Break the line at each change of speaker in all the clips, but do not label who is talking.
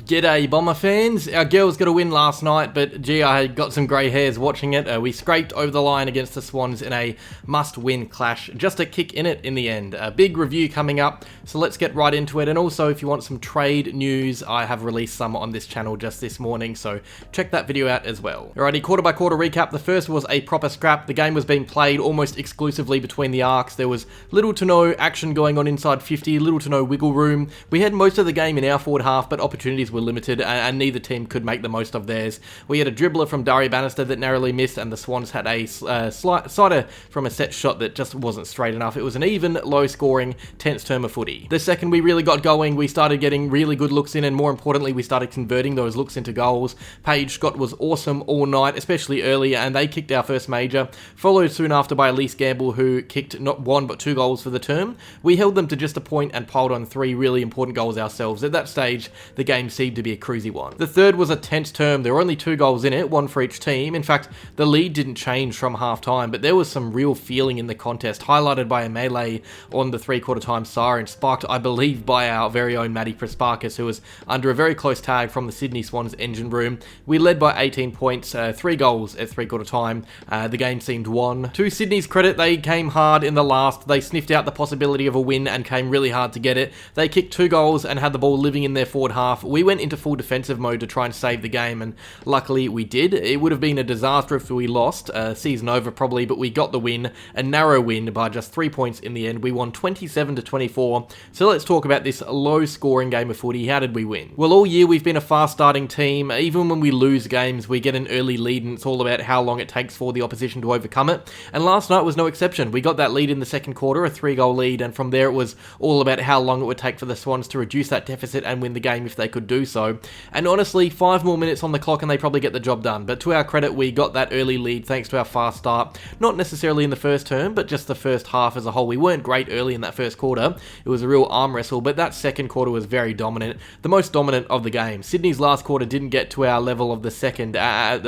G'day Bomber fans, our girls got a win last night, but gee, I got some grey hairs watching it. We scraped over the line against the Swans in a must-win clash, just a kick in it in the end. A big review coming up, so let's get right into it. And also, if you want some trade news, I have released some on this channel just this morning, so check that video out as well. Alrighty, quarter by quarter recap. The first was a proper scrap. The game was being played almost exclusively between the arcs. There was little to no action going on inside 50, little to no wiggle room. We had most of the game in our forward half, but opportunities were limited and neither team could make the most of theirs. We had a dribbler from Dari Bannister that narrowly missed, and the Swans had a slight sider from a set shot that just wasn't straight enough. It was an even, low-scoring, tense term of footy. The second we really got going, we started getting really good looks in, and more importantly, we started converting those looks into goals. B.O.G Scott was awesome all night, especially early, and they kicked our first major, followed soon after by Elise Gamble, who kicked not one but 2 goals for the term. We held them to just a point and piled on 3 really important goals ourselves. At that stage, the game seemed to be a cruisy one. The third was a tense term. There were only 2 goals in it, 1 for each team. In fact, the lead didn't change from half-time, but there was some real feeling in the contest, highlighted by a melee on the 3/4 time siren, sparked, I believe, by our very own Maddie Prasparkas, who was under a very close tag from the Sydney Swans engine room. We led by 18 points, 3 goals at 3/4 time. The game seemed won. To Sydney's credit, they came hard in the last. They sniffed out the possibility of a win and came really hard to get it. They kicked 2 goals and had the ball living in their forward half. We went into full defensive mode to try and save the game, and luckily we did. It would have been a disaster if we lost, season over probably, but we got the win, a narrow win by just 3 points in the end. We won 27-24. So let's talk about this low scoring game of footy. How did we win? Well, all year we've been a fast starting team. Even when we lose games, we get an early lead, and it's all about how long it takes for the opposition to overcome it. And last night was no exception. We got that lead in the second quarter, a 3-goal lead, and from there it was all about how long it would take for the Swans to reduce that deficit and win the game if they could do so. And honestly, 5 more minutes on the clock and they probably get the job done. But to our credit, we got that early lead thanks to our fast start. Not necessarily in the first term, but just the first half as a whole. We weren't great early in that first quarter. It was a real arm wrestle, but that second quarter was very dominant. The most dominant of the game. Sydney's last quarter didn't get to our level of the second, and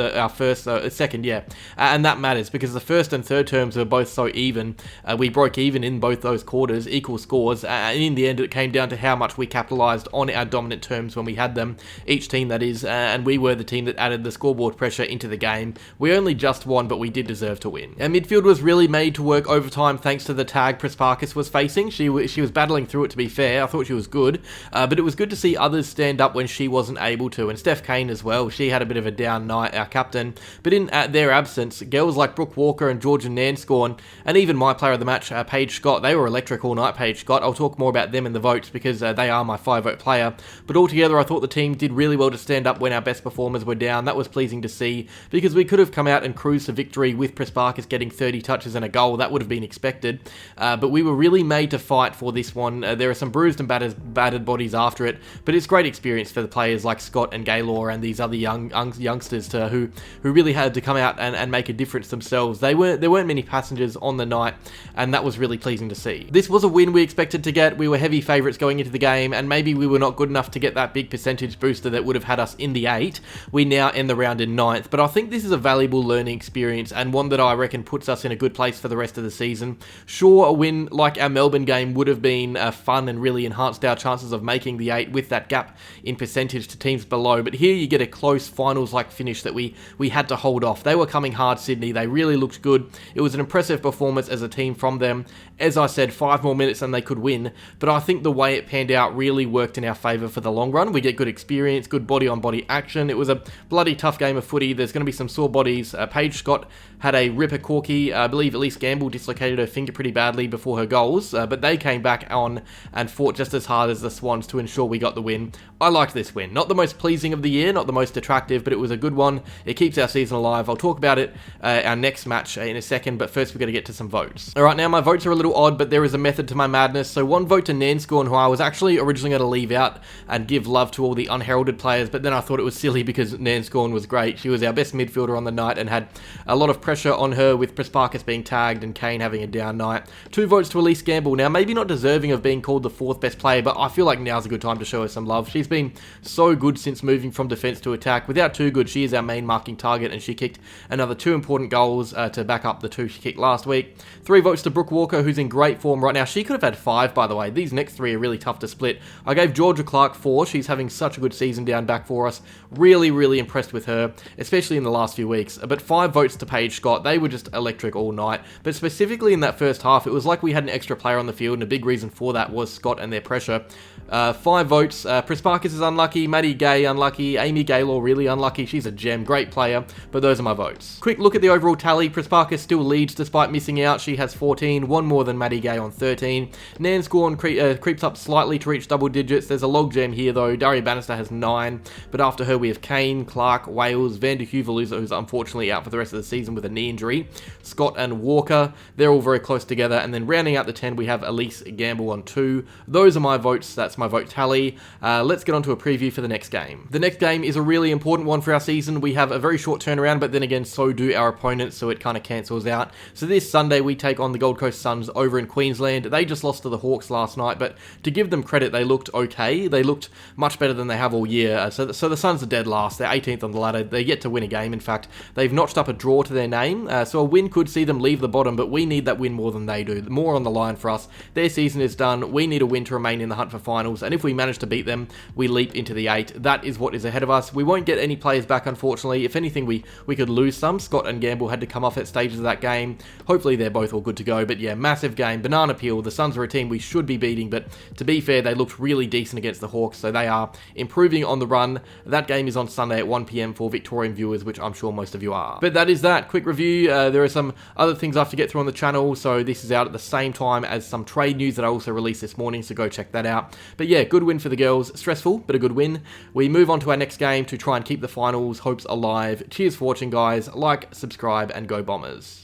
that matters because the first and third terms were both so even. We broke even in both those quarters, equal scores, and in the end it came down to how much we capitalised on our dominant terms when we had them. Each team, that is, and we were the team that added the scoreboard pressure into the game. We only just won, but we did deserve to win. Our midfield was really made to work overtime thanks to the tag Prasparkas was facing. She was battling through it, to be fair. I thought she was good, but it was good to see others stand up when she wasn't able to, and Steph Kane as well. She had a bit of a down night, our captain, but in their absence, girls like Brooke Walker and Georgia Nanscorn, and even my player of the match, B.O.G Scott, they were electric all night. B.O.G Scott, I'll talk more about them in the votes because they are my 5-vote player, but altogether I thought the team did really well to stand up when our best performers were down. That was pleasing to see because we could have come out and cruised to victory with Prasparkas getting 30 touches and a goal. That would have been expected, but we were really made to fight for this one. There are some bruised and battered bodies after it, but it's great experience for the players like Scott and Gaylor and these other youngsters who really had to come out and make a difference themselves. There weren't many passengers on the night, and that was really pleasing to see. This was a win we expected to get. We were heavy favourites going into the game, and maybe we were not good enough to get that big percentage booster that would have had us in the 8. We now end the round in 9th, but I think this is a valuable learning experience and one that I reckon puts us in a good place for the rest of the season. Sure, a win like our Melbourne game would have been fun and really enhanced our chances of making the 8 with that gap in percentage to teams below, but here you get a close finals-like finish that we had to hold off. They were coming hard, Sydney. They really looked good. It was an impressive performance as a team from them. As I said, 5 more minutes and they could win, but I think the way it panned out really worked in our favour for the long run. We get good experience, good body-on-body action. It was a bloody tough game of footy. There's going to be some sore bodies. B.O.G Scott had a ripper corky. I believe Elise Gamble dislocated her finger pretty badly before her goals, but they came back on and fought just as hard as the Swans to ensure we got the win. I liked this win. Not the most pleasing of the year, not the most attractive, but it was a good one. It keeps our season alive. I'll talk about it, our next match in a second, but first we've got to get to some votes. Alright, now my votes are a little odd, but there is a method to my madness. So 1 vote to Nanscorn, who I was actually originally going to leave out and give love to all the unheralded players, but then I thought it was silly because Nanscorn was great. She was our best midfielder on the night and had a lot of pressure on her with Prasparkas being tagged and Kane having a down night. 2 votes to Elise Gamble. Now, maybe not deserving of being called the 4th best player, but I feel like now's a good time to show her some love. She's been so good since moving from defence to attack. Without Too Good, she is our main marking target, and she kicked another 2 important goals to back up the 2 she kicked last week. 3 votes to Brooke Walker, who's in great form right now. She could have had 5, by the way. These next 3 are really tough to split. I gave Georgia Clark 4. She's having putting such a good season down back for us. Really, really impressed with her, especially in the last few weeks. But 5 votes to Paige Scott. They were just electric all night. But specifically in that first half, it was like we had an extra player on the field, and a big reason for that was Scott and their pressure. 5 votes. Prespakis is unlucky, Maddie Gay unlucky, Amy Gaylor really unlucky. She's a gem, great player, but those are my votes. Quick look at the overall tally. Prespakis still leads despite missing out. She has 14, one more than Maddie Gay on 13. Nanscorn creeps up slightly to reach double digits. There's a log jam here though. Daria Bannister has 9, but after her we have Kane, Clark, Wales, Van der Heuvel, who's unfortunately out for the rest of the season with a knee injury, Scott and Walker. They're all very close together, and then rounding out the 10 we have Elise Gamble on 2. Those are my votes. That's my vote tally. Let's get on to a preview for the next game. The next game is a really important one for our season. We have a very short turnaround, but then again, so do our opponents, so it kind of cancels out. So this Sunday, we take on the Gold Coast Suns over in Queensland. They just lost to the Hawks last night, but to give them credit, they looked okay. They looked much better than they have all year. So the Suns are dead last. They're 18th on the ladder. They're yet to win a game. In fact, they've notched up a draw to their name, so a win could see them leave the bottom, but we need that win more than they do. More on the line for us. Their season is done. We need a win to remain in the hunt for finals, and if we manage to beat them, we leap into the 8. That is what is ahead of us. We won't get any players back, unfortunately. If anything, we could lose some. Scott and Gamble had to come off at stages of that game. Hopefully they're both all good to go, but yeah, massive game. Banana peel. The Suns are a team we should be beating, but to be fair, they looked really decent against the Hawks, so they are improving on the run. That game is on Sunday at 1 PM for Victorian viewers, which I'm sure most of you are. But that is that. Quick review. There are some other things I have to get through on the channel, so this is out at the same time as some trade news that I also released this morning, so go check that out. But yeah, good win for the girls. Stressful, but a good win. We move on to our next game to try and keep the finals hopes alive. Cheers for watching, guys. Like, subscribe, and go Bombers.